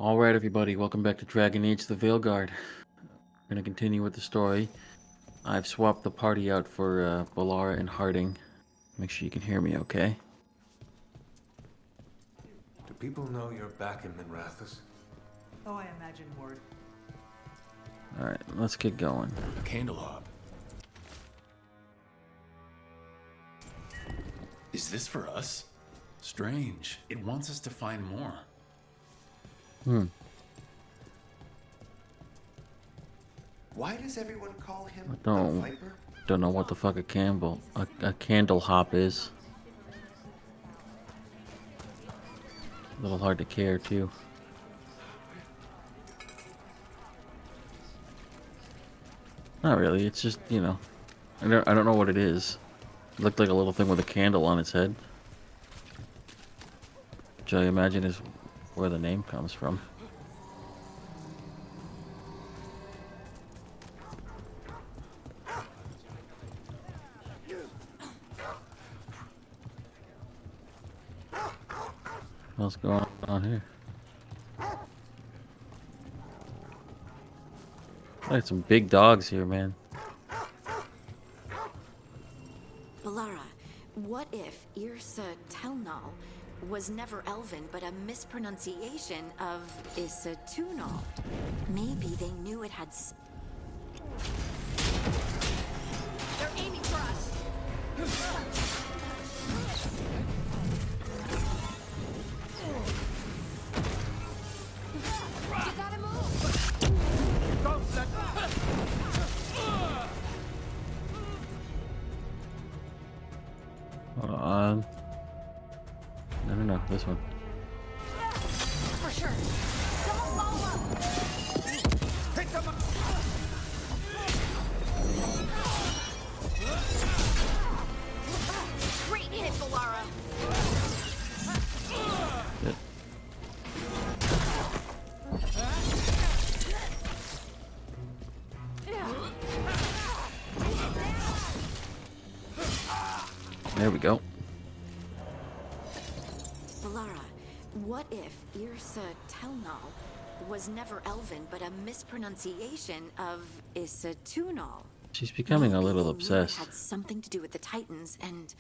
Alright, everybody, welcome back to Dragon Age the Veilguard. We're gonna continue with the story. I've swapped the party out for Balara and Harding. Make sure you can hear me okay. Do people know you're back in Minrathous? Oh, I imagine, Ward. Alright, let's get going. A candelab. Is this for us? Strange. It wants us to find more. Why does everyone call him I the Viper? don't know what the fuck a candle hop is. A little hard to care too. Not really, it's just, you know, I don't know what it is. It looked like a little thing with a candle on its head. Which I imagine is where the name comes from. What's going on here? Like some big dogs here, man. Balara, what if Irsa Telnal was never Elven, but a mispronunciation of Isatunal? Maybe they knew it had. They're aiming for us. You gotta move. Don't let Hold on. No, this one. For sure. Don't follow up. pick them up. Great hit, Balara. Good. There we go. Balara, what if Irsa Telnal was never Elven, but a mispronunciation of Isatunal? She's becoming a little Maybe they knew obsessed. It had something to do with the Titans and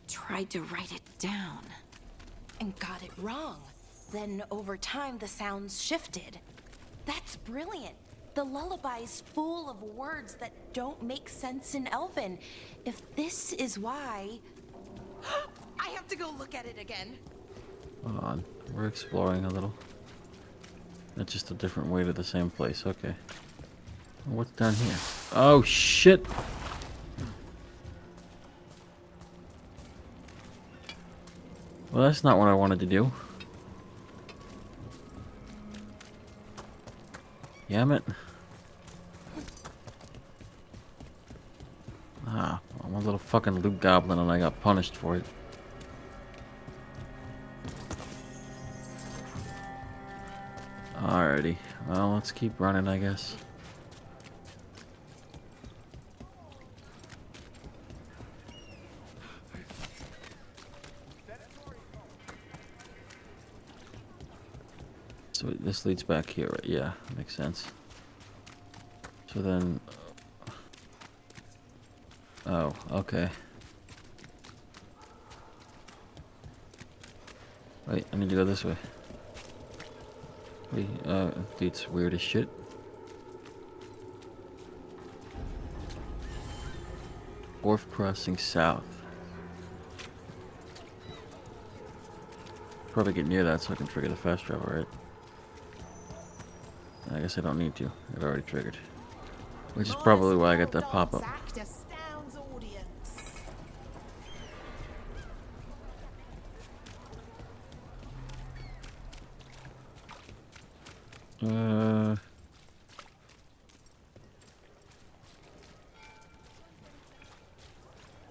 tried to write it down. And got it wrong. Then over time the sounds shifted. That's brilliant. The lullaby's full of words that don't make sense in Elven. If this is why... I have to go look at it again. Hold on. We're exploring a little. That's just a different way to the same place. Okay. What's down here? Oh, shit! Well, that's not what I wanted to do. Damn it. Ah, I'm a little fucking loot goblin and I got punished for it. Alrighty. Well, let's keep running, I guess. So this leads back here, right? Yeah, makes sense. So then... Oh, okay. Wait, I need to go this way. Wait, it's weird as shit. Wharf crossing south. Probably get near that so I can trigger the fast travel, right? I guess I don't need to. It already triggered. Which is probably why I got that pop-up.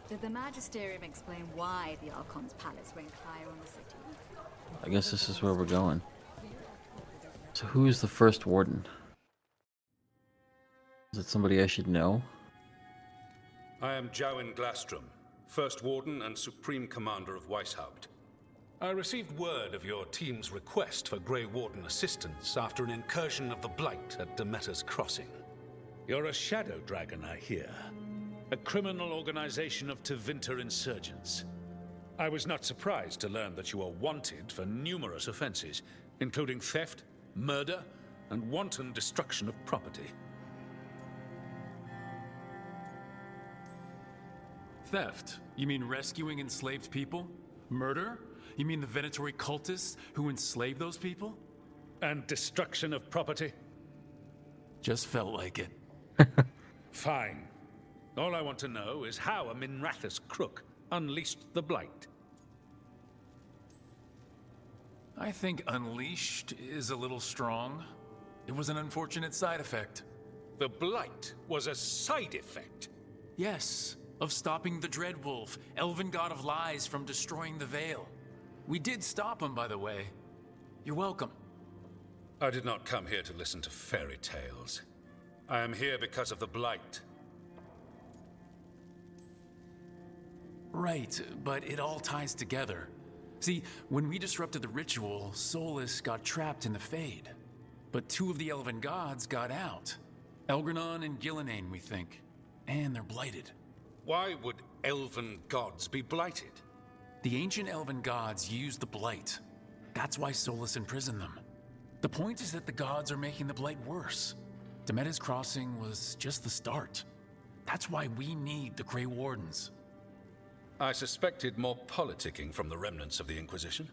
Did the Magisterium explain why the Archon's palace ranked higher on the city? I guess this is where we're going. So who's the first warden? Is it somebody I should know? I am Jowin Glastrom, First Warden and Supreme Commander of Weishaupt. I received word of your team's request for Grey Warden assistance after an incursion of the Blight at Demeter's Crossing. You're a shadow dragon, I hear. A criminal organization of Tevinter insurgents. I was not surprised to learn that you are wanted for numerous offenses, including theft, murder, and wanton destruction of property. Theft? You mean rescuing enslaved people? Murder? You mean the Venatori cultists who enslaved those people? And destruction of property? Just felt like it. Fine. All I want to know is how a Minrathous crook unleashed the Blight. I think unleashed is a little strong. It was an unfortunate side effect. The Blight was a side effect? Yes, of stopping the Dreadwolf, elven god of lies, from destroying the Veil. We did stop him, by the way. You're welcome. I did not come here to listen to fairy tales. I am here because of the Blight. Right, but it all ties together. See, when we disrupted the ritual, Solus got trapped in the Fade. But two of the elven gods got out. Elgranon and Gillenane, we think. And they're blighted. Why would elven gods be blighted? The ancient elven gods used the Blight. That's why Solus imprisoned them. The point is that the gods are making the Blight worse. Demeter's Crossing was just the start. That's why we need the Grey Wardens. I suspected more politicking from the remnants of the Inquisition.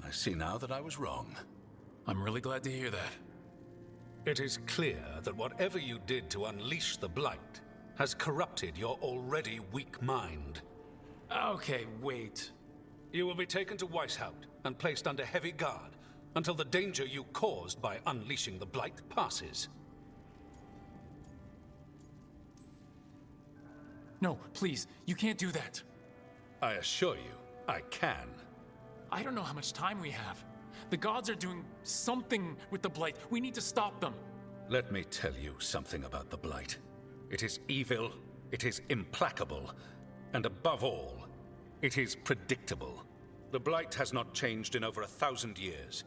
I see now that I was wrong. I'm really glad to hear that. It is clear that whatever you did to unleash the Blight has corrupted your already weak mind. Okay, wait. You will be taken to Weishaupt and placed under heavy guard until the danger you caused by unleashing the Blight passes. No, please, you can't do that. I assure you, I can. I don't know how much time we have. The gods are doing something with the Blight. We need to stop them. Let me tell you something about the Blight. It is evil, it is implacable, and above all, it is predictable. The Blight has not changed in over 1,000 years.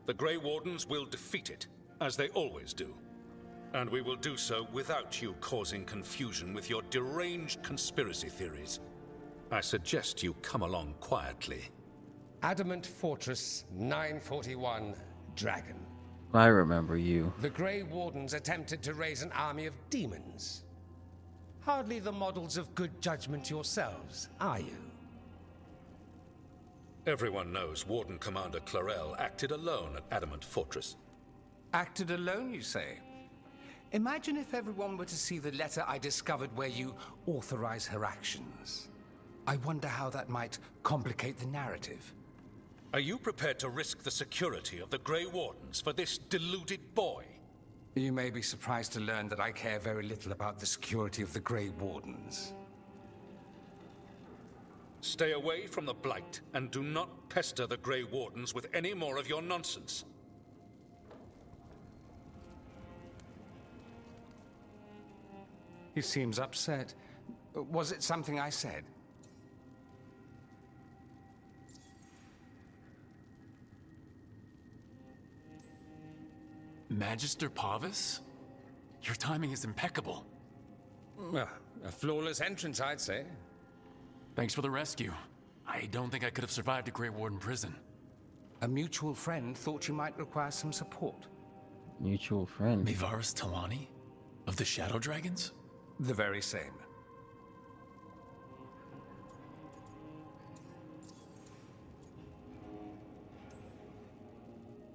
The Grey Wardens will defeat it, as they always do. And we will do so without you causing confusion with your deranged conspiracy theories. I suggest you come along quietly. Adamant Fortress 941 Dragon. I remember you. The Grey Wardens attempted to raise an army of demons. Hardly the models of good judgment yourselves, are you? Everyone knows Warden Commander Clarel acted alone at Adamant Fortress. Acted alone, you say? Imagine if everyone were to see the letter I discovered where you authorize her actions. I wonder how that might complicate the narrative. Are you prepared to risk the security of the Grey Wardens for this deluded boy? You may be surprised to learn that I care very little about the security of the Grey Wardens. Stay away from the Blight, and do not pester the Grey Wardens with any more of your nonsense. He seems upset. Was it something I said? Magister Pavis? Your timing is impeccable. A flawless entrance, I'd say. Thanks for the rescue. I don't think I could have survived a Grey Warden prison. A mutual friend thought you might require some support. Mutual friend. Mevaris Talani? Of the Shadow Dragons? The very same.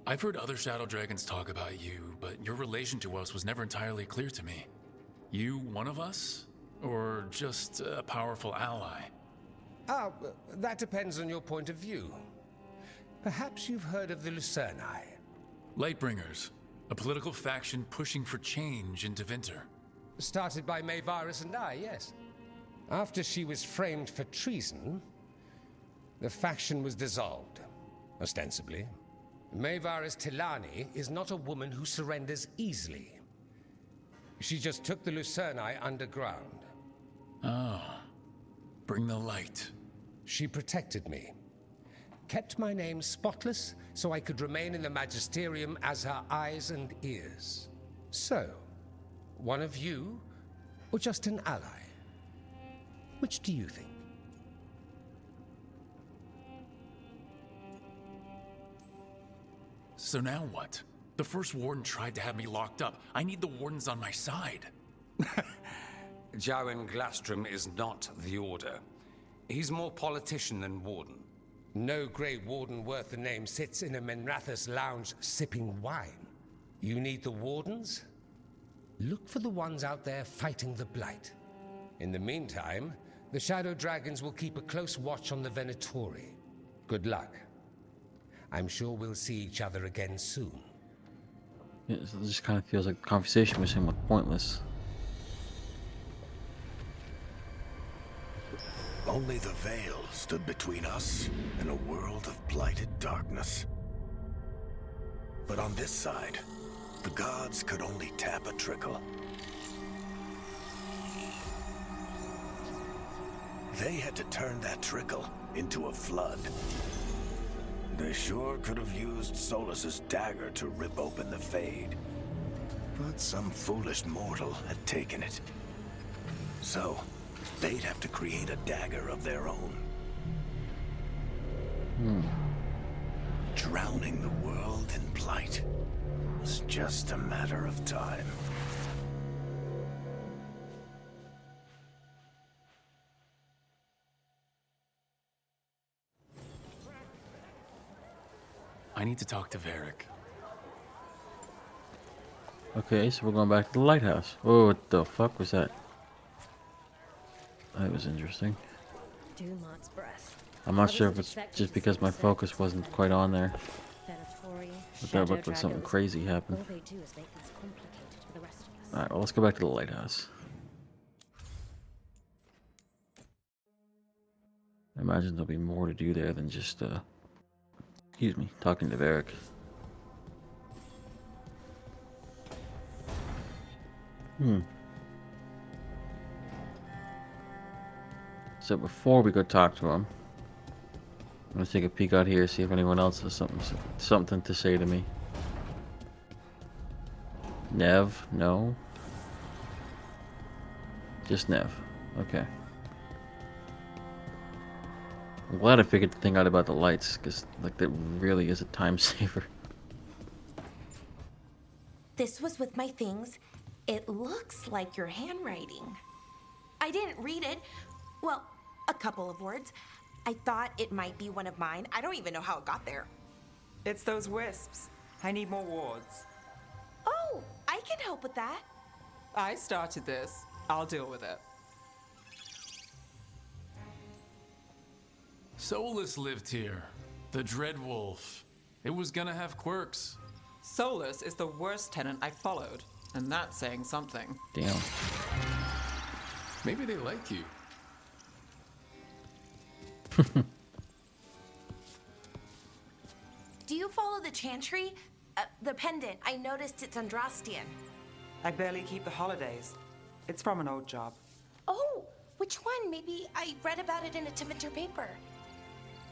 I've heard other Shadow Dragons talk about you, but your relation to us was never entirely clear to me. You one of us? Or just a powerful ally? That depends on your point of view. Perhaps you've heard of the Lucerni. Lightbringers, a political faction pushing for change in Tevinter. Started by Mevaris and I, yes. After she was framed for treason, the faction was dissolved, ostensibly. Mevaris Tilani is not a woman who surrenders easily. She just took the Lucerni underground. Oh. Bring the light. She protected me. kept my name spotless so I could remain in the magisterium as her eyes and ears. So, one of you, or just an ally? Which do you think? So now what? The first warden tried to have me locked up. I need the wardens on my side. Jowen Glastrom is not the Order. He's more politician than warden. No Grey Warden worth the name sits in a Menrathus lounge sipping wine. You need the Wardens? Look for the ones out there fighting the Blight. In the meantime, the Shadow Dragons will keep a close watch on the Venatori. Good luck. I'm sure we'll see each other again soon. Yeah, so it just kind of feels like the conversation with him was pointless. Only the veil stood between us and a world of blighted darkness. But on this side, the gods could only tap a trickle. They had to turn that trickle into a flood. They sure could have used Solus's dagger to rip open the Fade. But some foolish mortal had taken it. So, they'd have to create a dagger of their own. Drowning the world in blight was just a matter of time. I need to talk to Varric. Okay, so we're going back to the lighthouse. Oh, what the fuck was that? That was interesting. Dumont's breath. I'm not sure if it's just because my focus wasn't quite on there. But that looked like something crazy happened. Alright, well, let's go back to the lighthouse. I imagine there'll be more to do there than just, excuse me, talking to Varric. So before we go talk to him, I'm gonna take a peek out here, see if anyone else has something to say to me. Nev, no. Just Nev. Okay. I'm glad I figured the thing out about the lights, because like that really is a time saver. This was with my things. It looks like your handwriting. I didn't read it. Well, a couple of words. I thought it might be one of mine. I don't even know how it got there. It's those wisps. I need more wards. Oh, I can help with that. I started this. I'll deal with it. Solus lived here. The Dreadwolf. It was gonna have quirks. Solus is the worst tenant I followed, and that's saying something. Damn. Maybe they like you. Do you follow the chantry? The pendant. I noticed it's Andrastian. I barely keep the holidays. It's from an old job. Oh, which one? Maybe I read about it in a Timidor paper.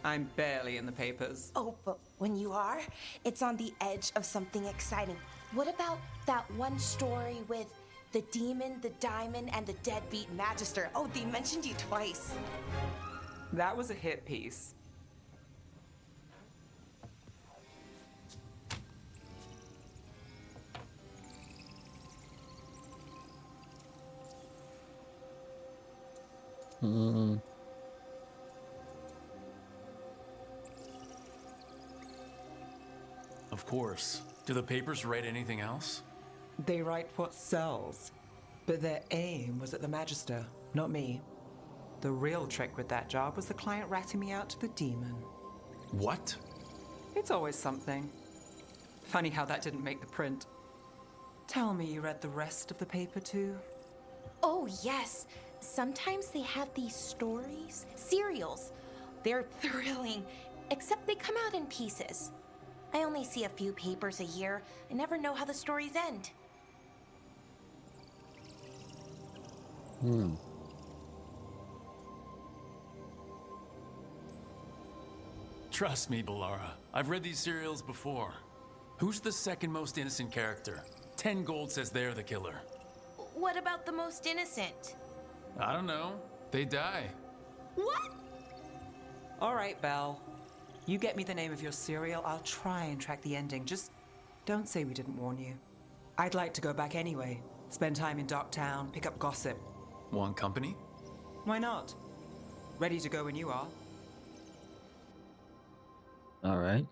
I'm barely in the papers. Oh, but when you are, it's on the edge of something exciting. What about that one story with the demon, the diamond, and the deadbeat magister? Oh, they mentioned you twice. That was a hit piece. Of course. Do the papers write anything else? They write what sells. But their aim was at the Magister, not me. The real trick with that job was the client ratting me out to the demon. What? It's always something. Funny how that didn't make the print. Tell me you read the rest of the paper too? Oh, yes. Sometimes they have these stories, serials. They're thrilling, except they come out in pieces. I only see a few papers a year. I never know how the stories end. Trust me, Balara. I've read these serials before. Who's the second most innocent character? 10 gold says they're the killer. What about the most innocent? I don't know. They die. What? All right, Belle. You get me the name of your serial, I'll try and track the ending. Just don't say we didn't warn you. I'd like to go back anyway. Spend time in Docktown, pick up gossip. Want company? Why not? Ready to go when you are. All right.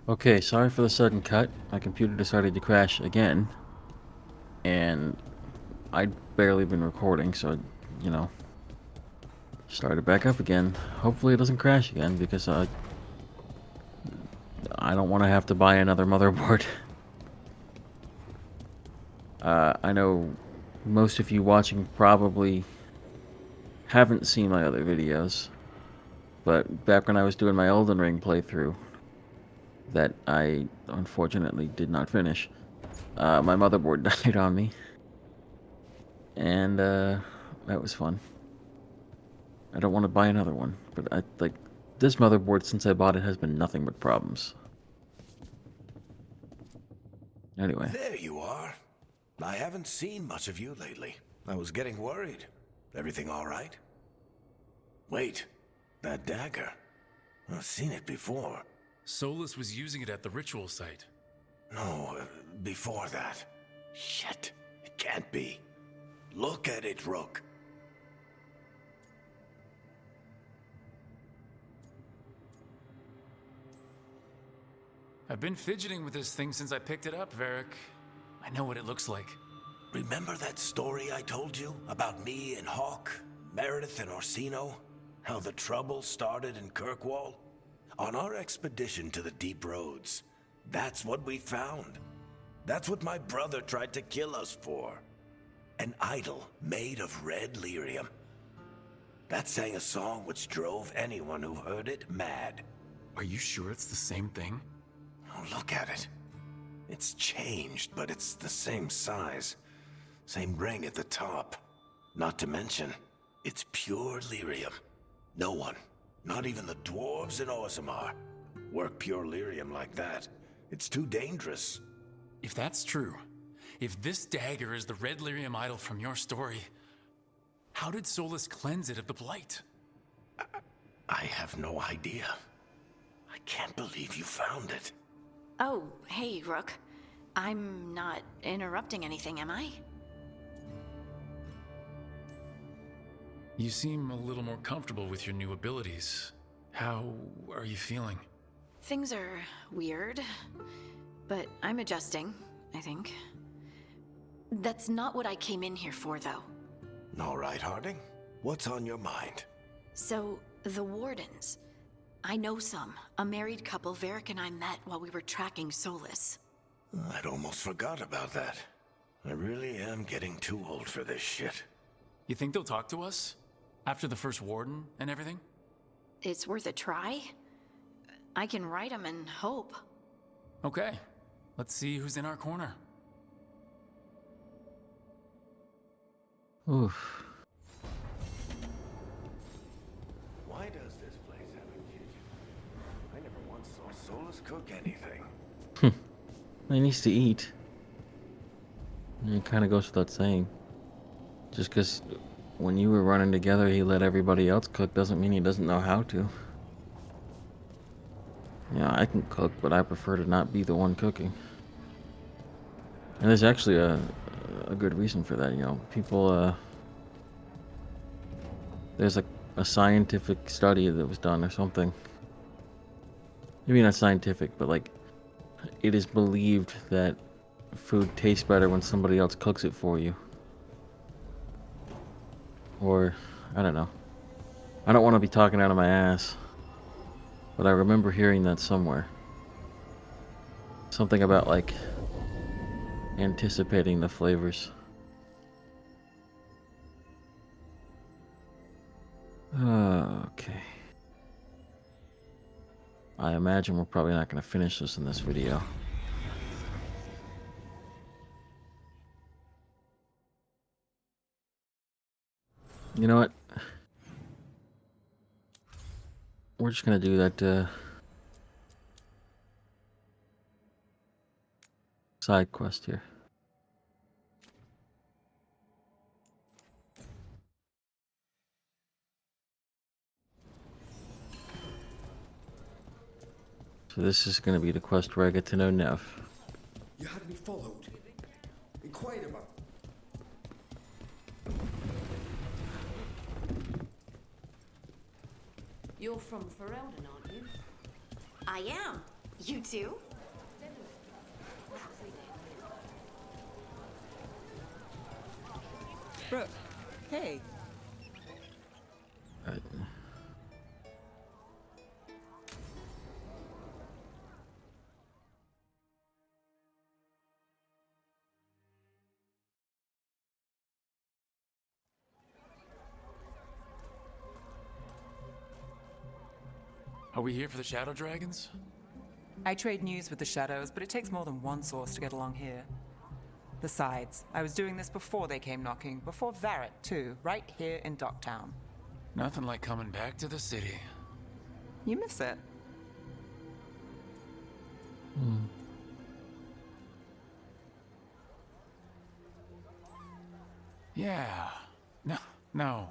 Okay, sorry for the sudden cut. My computer decided to crash again. And I'd barely been recording, so, you know, started back up again. Hopefully it doesn't crash again, because I don't want to have to buy another motherboard. I know most of you watching probably haven't seen my other videos, but back when I was doing my Elden Ring playthrough, that I unfortunately did not finish, my motherboard died on me, and that was fun. I don't want to buy another one, but this motherboard since I bought it has been nothing but problems. Anyway. There you are. I haven't seen much of you lately. I was getting worried. Everything all right? Wait, that dagger. I've seen it before. Solus was using it at the ritual site. No, before that. Shit, it can't be. Look at it, Rook. I've been fidgeting with this thing since I picked it up, Varric. I know what it looks like. Remember that story I told you about me and Hawk, Meredith and Orsino? How the trouble started in Kirkwall? On our expedition to the Deep Roads, that's what we found. That's what my brother tried to kill us for. An idol made of red lyrium. That sang a song which drove anyone who heard it mad. Are you sure it's the same thing? Oh, look at it. It's changed, but it's the same size. Same ring at the top. Not to mention, it's pure lyrium. No one, not even the dwarves in Orzammar, work pure lyrium like that. It's too dangerous. If that's true, if this dagger is the red lyrium idol from your story, how did Solus cleanse it of the blight? I have no idea. I can't believe you found it. Oh, hey, Rook. I'm not interrupting anything, am I? You seem a little more comfortable with your new abilities. How are you feeling? Things are weird, but I'm adjusting, I think. That's not what I came in here for, though. All right, Harding. What's on your mind? So, the Wardens. I know some. A married couple Varric and I met while we were tracking Solus. I'd almost forgot about that. I really am getting too old for this shit. You think they'll talk to us? After the first Warden and everything? It's worth a try. I can write them and hope. Okay. Let's see who's in our corner. Oof. Why does this place have a kitchen? I never once saw Solus cook anything. He needs to eat. It kind of goes without saying. Just because when you were running together he let everybody else cook doesn't mean he doesn't know how to. Yeah, I can cook, but I prefer to not be the one cooking. And there's actually a good reason for that, you know. People, there's a scientific study that was done or something. Maybe not scientific, but like, it is believed that food tastes better when somebody else cooks it for you. Or, I don't know. I don't want to be talking out of my ass, but I remember hearing that somewhere. Something about, like, anticipating the flavors. Okay. I imagine we're probably not going to finish this in this video. You know what? We're just going to do that side quest here. So this is going to be the quest where I get to know Nev. You had me followed. Inquire about. You're from Ferelden, aren't you? I am. You too? Brooke, hey. Right. Are we here for the Shadow Dragons? I trade news with the Shadows, but it takes more than one source to get along here. Besides, I was doing this before they came knocking, before Varret, too, right here in Docktown. Nothing like coming back to the city. You miss it. Yeah. No.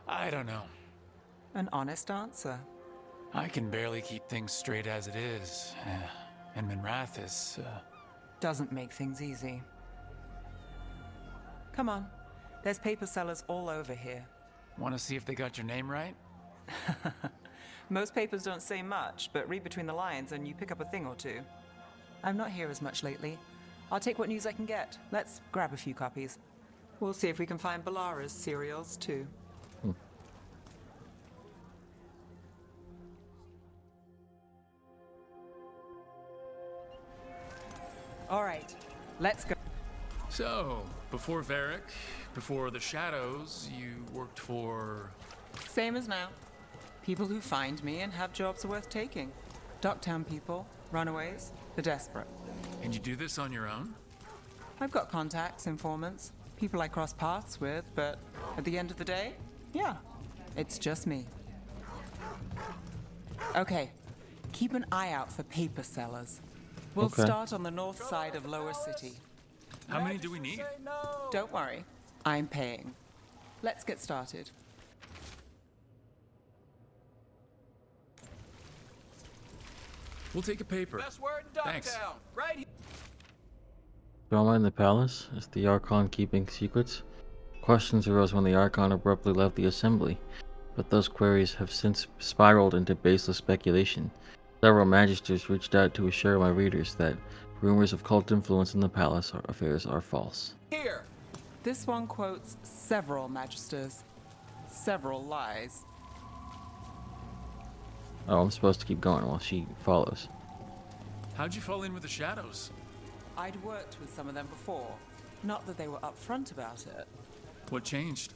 I don't know. An honest answer. I can barely keep things straight as it is. And Minrath is, Doesn't make things easy. Come on. There's paper sellers all over here. Want to see if they got your name right? Most papers don't say much, but read between the lines and you pick up a thing or two. I'm not here as much lately. I'll take what news I can get. Let's grab a few copies. We'll see if we can find Balara's serials, too. All right, let's go. So, before Varric, before the Shadows, you worked for... Same as now. People who find me and have jobs worth taking. Docktown people, runaways, the desperate. And you do this on your own? I've got contacts, informants, people I cross paths with, but at the end of the day, yeah, it's just me. Okay, keep an eye out for paper sellers. We'll start on the north side of Lower City. How many do we need? Don't worry, I'm paying. Let's get started. We'll take a paper. Best word in Thanks. Ducktown. Right here. Drama in the palace? Is the Archon keeping secrets? Questions arose when the Archon abruptly left the assembly, but those queries have since spiraled into baseless speculation. Several magisters reached out to assure my readers that rumors of cult influence in the palace affairs are false. Here. This one quotes several magisters, several lies. Oh, I'm supposed to keep going while she follows. How'd you fall in with the Shadows? I'd worked with some of them before. Not that they were upfront about it. What changed?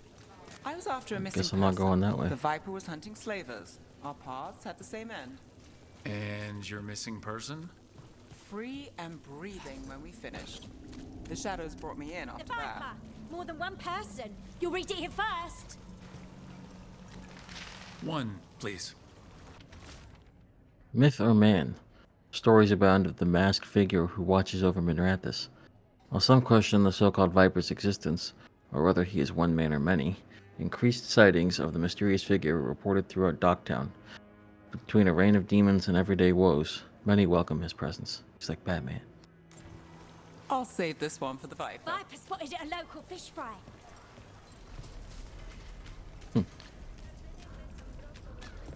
I was after a missing Guess I'm not person. going that way. The Viper was hunting slavers. Our paths had the same end. And your missing person? Free and breathing when we finished. The Shadows brought me in after that. More than one person. You'll read it here first. One, please. Myth or man? Stories abound of the masked figure who watches over Minrathis. While some question the so-called Viper's existence, or whether he is one man or many, increased sightings of the mysterious figure were reported throughout Docktown. Between a reign of demons and everyday woes, many welcome his presence. He's like Batman. I'll save this one for the Viper. Viper spotted at a local fish fry.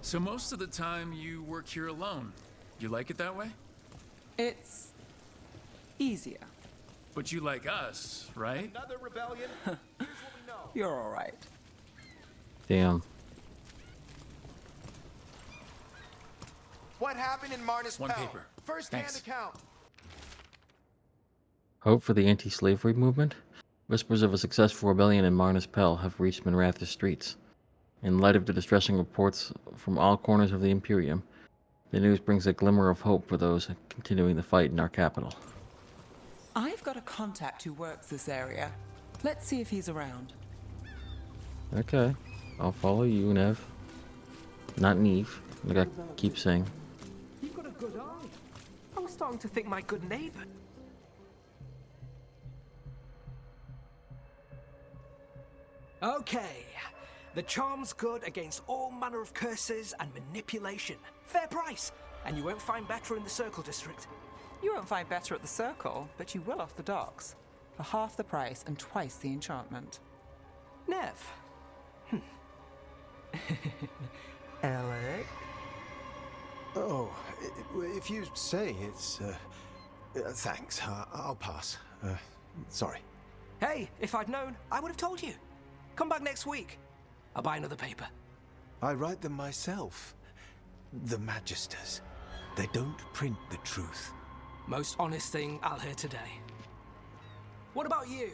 So most of the time you work here alone. You like it that way? It's easier. But you like us, right? Another rebellion. Here's what we know. You're all right. Damn. What happened in Marnus One Pell? paper. First-hand Thanks. account. Hope for the anti-slavery movement? Whispers of a successful rebellion in Marnus Pell have reached Minrathis streets. In light of the distressing reports from all corners of the Imperium, the news brings a glimmer of hope for those continuing the fight in our capital. I've got a contact who works this area. Let's see if he's around. Okay, I'll follow you, Nev. Not Neve, like I keep saying. You've got a good eye. I'm starting to think my good neighbor. Okay. The charm's good against all manner of curses and manipulation. Fair price. And you won't find better in the Circle District. You won't find better at the Circle, but you will off the docks. For half the price and twice the enchantment. Nev. Alec? Oh, if you say it's... thanks. I'll pass. Sorry. Hey, if I'd known, I would have told you. Come back next week. I'll buy another paper. I write them myself. The Magisters. They don't print the truth. Most honest thing I'll hear today. What about you?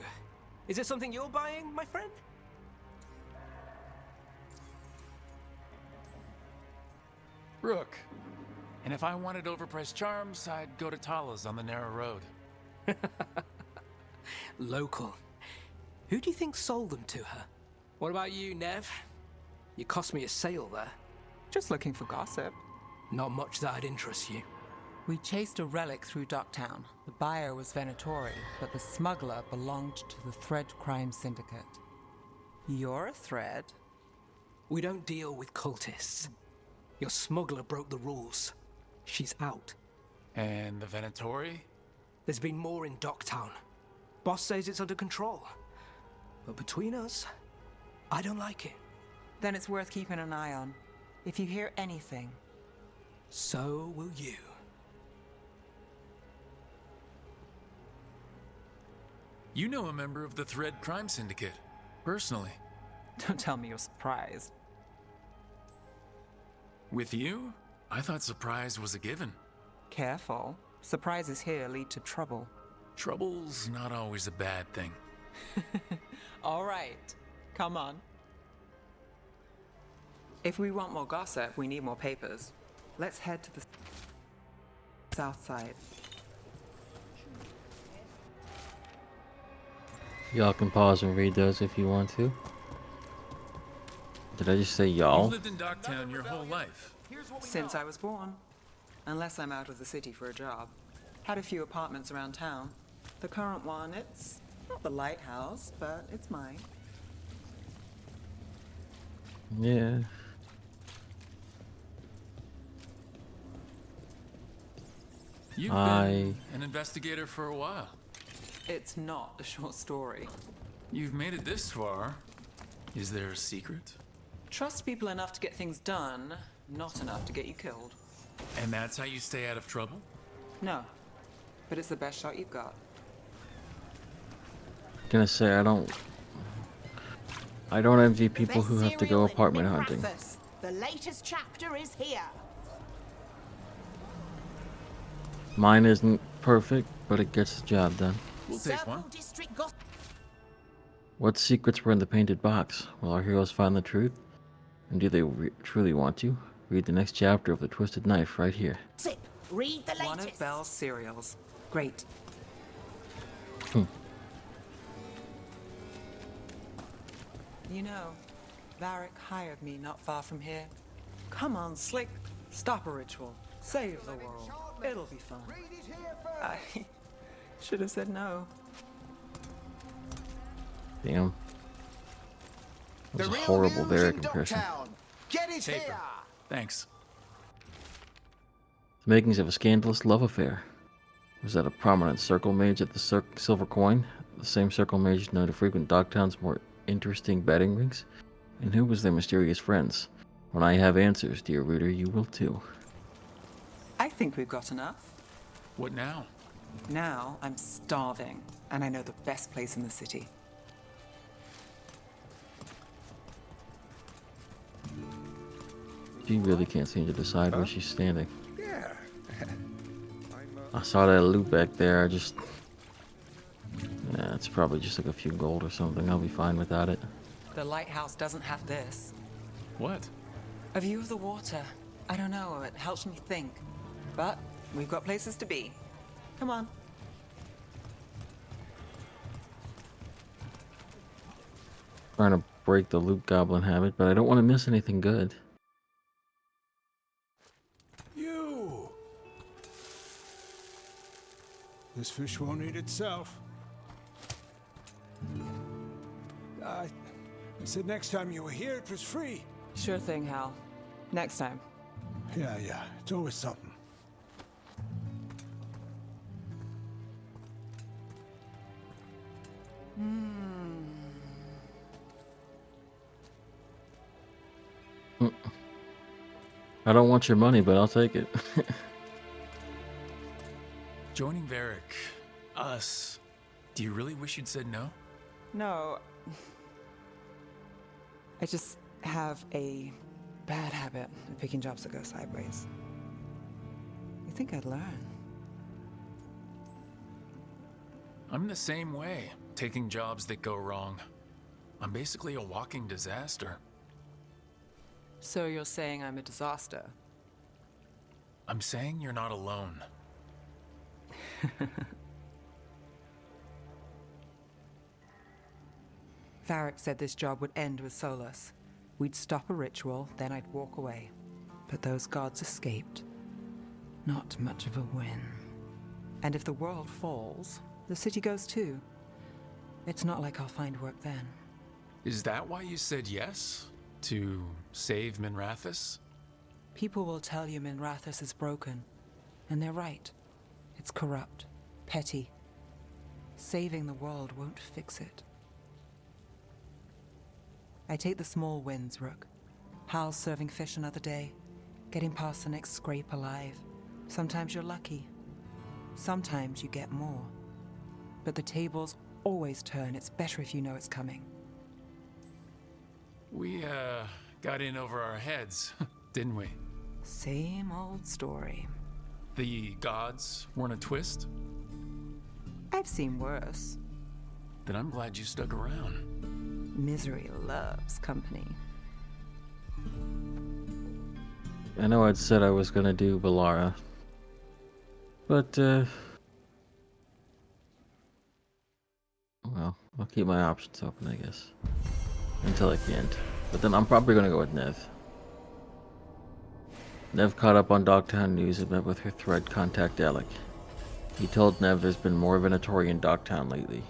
Is it something you're buying, my friend? Rook. And if I wanted overpriced charms, I'd go to Tala's on the narrow road. Local. Who do you think sold them to her? What about you, Nev? You cost me a sale there. Just looking for gossip. Not much that'd interest you. We chased a relic through Docktown. The buyer was Venatori, but the smuggler belonged to the Thread Crime Syndicate. You're a Thread? We don't deal with cultists. Your smuggler broke the rules. She's out. And the Venatori? There's been more in Docktown. Boss says it's under control. But between us, I don't like it. Then it's worth keeping an eye on. If you hear anything. So will you. You know a member of the Thread Crime Syndicate, personally. Don't tell me you're surprised. With you? I thought surprise was a given. Careful. Surprises here lead to trouble. Trouble's not always a bad thing. All right. Come on. If we want more gossip, we need more papers. Let's head to the south side. Y'all can pause and read those if you want to. Did I just say y'all? You've lived in Docktown your whole life. Since I was born. Unless I'm out of the city for a job. Had a few apartments around town. The current one, it's not the lighthouse, but it's mine. Yeah. You've been an investigator for a while. It's not a short story. You've made it this far. Is there a secret? Trust people enough to get things done, not enough to get you killed. And that's how you stay out of trouble? No, but it's the best shot you've got. Gonna say I don't envy people who have to go apartment hunting. The latest chapter is here. Mine isn't perfect, but it gets the job done. We'll take one. What secrets were in the painted box? Will our heroes find the truth? And do they truly want to? Read the next chapter of The Twisted Knife right here. Sip, read the latest. One of Belle's cereals. Great. You know, Varric hired me not far from here. Come on, Slick. Stop a ritual. Save the world. It'll be fun. I should have said no. Damn. That was a horrible Varric impression. Get it Paper. here. Thanks. The makings of a scandalous love affair. Was that a prominent circle mage at the Silver Coin? The same circle mage known to frequent Docktown's more interesting betting rings? And who was their mysterious friends? When I have answers, dear reader, you will too. I think we've got enough. What now? Now I'm starving, and I know the best place in the city. She really can't seem to decide where she's standing. Yeah. I saw that loot back there, I just... Yeah, it's probably just like a few gold or something. I'll be fine without it. The lighthouse doesn't have this. What? A view of the water. I don't know, it helps me think. But we've got places to be. Come on. Trying to break the loot goblin habit, but I don't want to miss anything good. You! This fish won't eat itself. I said next time you were here, it was free. Sure thing, Hal. Next time. Yeah, it's always something. I don't want your money, but I'll take it. Joining Varric, us. Do you really wish you'd said no? No. I just have a bad habit of picking jobs that go sideways. You think I'd learn? I'm the same way, taking jobs that go wrong. I'm basically a walking disaster. So you're saying I'm a disaster? I'm saying you're not alone. Varric said this job would end with Solus. We'd stop a ritual, then I'd walk away. But those gods escaped. Not much of a win. And if the world falls, the city goes too. It's not like I'll find work then. Is that why you said yes? To save Minrathous? People will tell you Minrathous is broken. And they're right. It's corrupt. Petty. Saving the world won't fix it. I take the small wins, Rook. Hal serving fish another day. Getting past the next scrape alive. Sometimes you're lucky. Sometimes you get more. But the tables always turn. It's better if you know it's coming. We, got in over our heads, didn't we? Same old story. The gods weren't a twist? I've seen worse. Then I'm glad you stuck around. Misery loves company. I know I'd said I was gonna do Balara, but well, I'll keep my options open, I guess, until I can't. But then I'm probably gonna go with Nev. Nev caught up on Dogtown news and met with her thread contact Alec. He told Nev there's been more Venatori in Dogtown lately.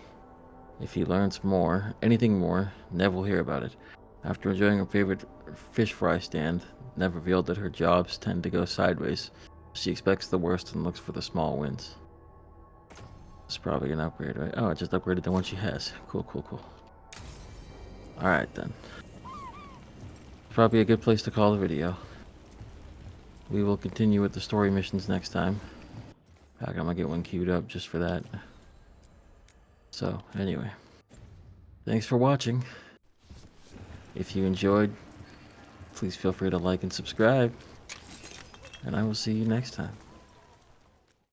If he learns more, anything more, Nev will hear about it. After enjoying her favorite fish fry stand, Nev revealed that her jobs tend to go sideways. She expects the worst and looks for the small wins. It's probably an upgrade, right? Oh, I just upgraded the one she has. Cool. Alright then. Probably a good place to call the video. We will continue with the story missions next time. I'm gonna get one queued up just for that. So, anyway. Thanks for watching. If you enjoyed, please feel free to like and subscribe. And I will see you next time.